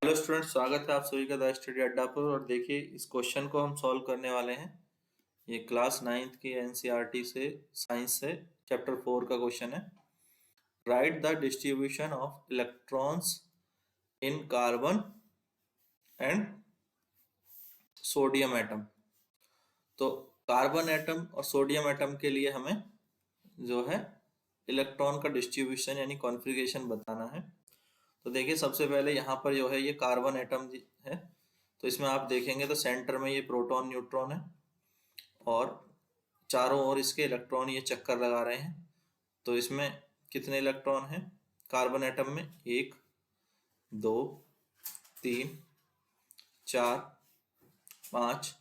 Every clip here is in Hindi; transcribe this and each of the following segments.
हेलो स्टूडेंट, स्वागत है आप सभी का द स्टडी अड्डा पर। और देखिए, इस क्वेश्चन को हम सॉल्व करने वाले हैं। ये क्लास 9th की एनसीईआरटी से साइंस से चैप्टर 4 का क्वेश्चन है। Right the distribution of electrons in carbon and sodium atom. तो कार्बन एटम और सोडियम एटम के लिए हमें जो है इलेक्ट्रॉन का डिस्ट्रीब्यूशन यानी कॉन्फ़िगरेशन बताना है। तो देखिए, सबसे पहले यहाँ पर जो है ये कार्बन एटम है। तो इसमें आप देखेंगे तो सेंटर में ये प्रोटॉन न्यूट्रॉन है और चारों ओर इसके इलेक्ट्रॉन ये चक्कर लगा रहे हैं। तो इसमें कितने इलेक्ट्रॉन हैं कार्बन एटम में? 1 2 3 4 5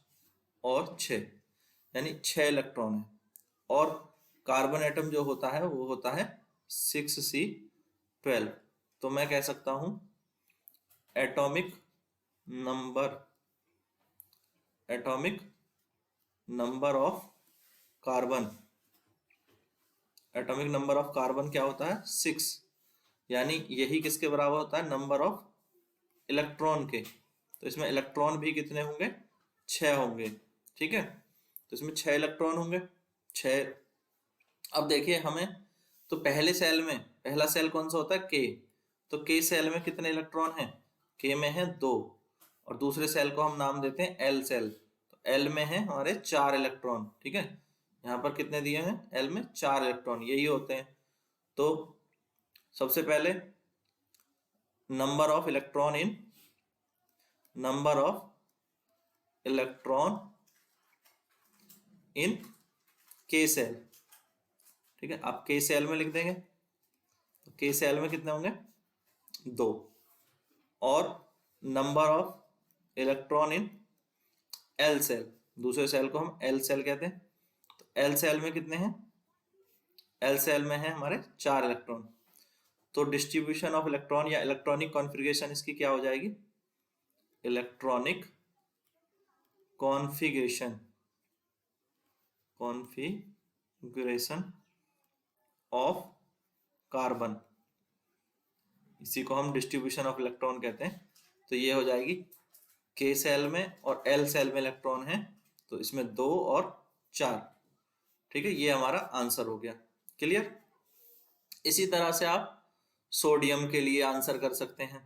और 6, यानी 6 इलेक्ट्रॉन है। और कार्बन एटम जो होता है वो होता है 6C12। तो मैं कह सकता हूं atomic number of carbon, atomic number of carbon क्या होता है? 6। यानी यही किसके बराबर होता है? नंबर ऑफ इलेक्ट्रॉन के। तो इसमें इलेक्ट्रॉन भी कितने होंगे? 6 होंगे। ठीक है, तो इसमें 6 इलेक्ट्रॉन होंगे। 6। अब देखिए, हमें तो पहले सेल में पहला सेल कौन सा होता है? के। तो के सेल में कितने इलेक्ट्रॉन हैं? के में है 2। और दूसरे सेल को हम नाम देते हैं एल सेल। तो एल में है हमारे 4 इलेक्ट्रॉन। ठीक है, यहाँ पर कितने दिए हैं? एल में 4 इलेक्ट्रॉन यही होते हैं। तो सबसे पहले number of electron in K cell. ठीक है, आप के सेल में लिख देंगे। तो के सेल में कितने होंगे? 2। और number of electron in L shell, दूसरे सेल को हम एल सेल कहते हैं। तो एल सेल में कितने हैं? एल सेल में है हमारे 4 इलेक्ट्रॉन। तो डिस्ट्रीब्यूशन ऑफ इलेक्ट्रॉन या इलेक्ट्रॉनिक कॉन्फ़िगरेशन इसकी क्या हो जाएगी? इलेक्ट्रॉनिक कॉन्फ़िगरेशन ऑफ कार्बन, इसी को हम डिस्ट्रीब्यूशन ऑफ इलेक्ट्रॉन कहते हैं। तो ये हो जाएगी के सेल में और एल सेल में इलेक्ट्रॉन है, तो इसमें 2 और 4। ठीक है, ये हमारा आंसर हो गया। क्लियर? इसी तरह से आप सोडियम के लिए आंसर कर सकते हैं।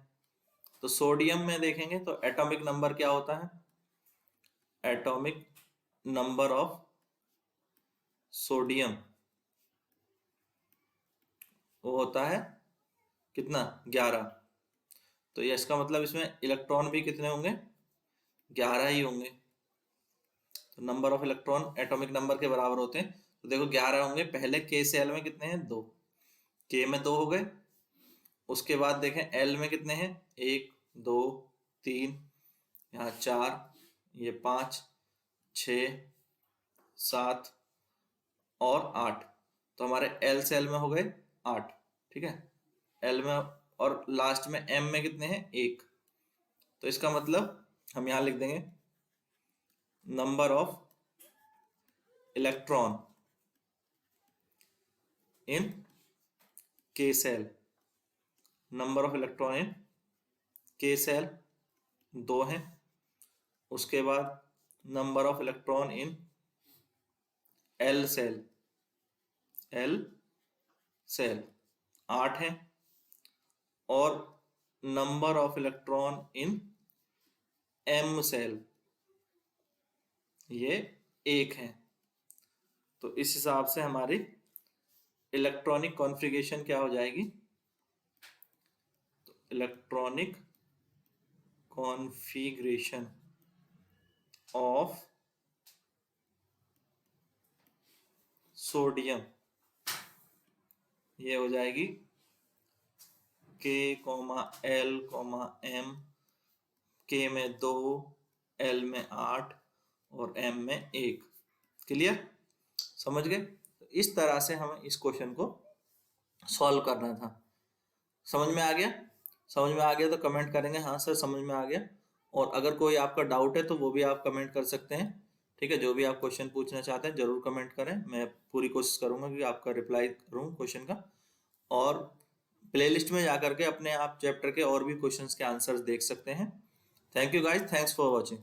तो सोडियम में देखेंगे तो एटॉमिक नंबर क्या होता है? एटॉमिक नंबर ऑफ सोडियम वो होता है कितना? 11। तो ये इसका मतलब इसमें इलेक्ट्रॉन भी कितने होंगे? 11 ही होंगे। तो number of electron atomic number के बराबर होते हैं। तो देखो 11 होंगे। पहले के सेल में कितने हैं? 2। के में 2 हो गए। उसके बाद देखें एल में कितने हैं? 1 2 3, यहाँ 4, ये 5 6 7 और 8। तो हमारे एल सेल में हो गए 8। ठीक है, एल में। और लास्ट में एम में कितने हैं? 1। तो इसका मतलब हम यहां लिख देंगे number of electron in K shell. Number of electron in K shell 2 हैं। उसके बाद number of electron in L shell 8 है। और number of electron in M shell ये 1 है। तो इस हिसाब से हमारी इलेक्ट्रॉनिक कॉन्फ़िगरेशन क्या हो जाएगी? तो इलेक्ट्रॉनिक कॉन्फ़िगरेशन ऑफ सोडियम ये हो जाएगी K, L, M। K में 2, L में 8 और M में 1। क्लियर? समझ गए? तो इस तरह से हमें इस क्वेश्चन को सॉल्व करना था। समझ में आ गया? समझ में आ गया तो कमेंट करेंगे हाँ सर समझ में आ गया। और अगर कोई आपका डाउट है तो वो भी आप कमेंट कर सकते हैं। ठीक है, जो भी आप क्वेश्चन पूछना चाहते हैं जरूर कमेंट करें। मैं पूरी कोशिश करूंगा कि आपका रिप्लाई करूं क्वेश्चन का। और प्लेलिस्ट में जाकर के अपने आप चैप्टर के और भी क्वेश्चंस के आंसर्स देख सकते हैं। Thank you guys, thanks for watching.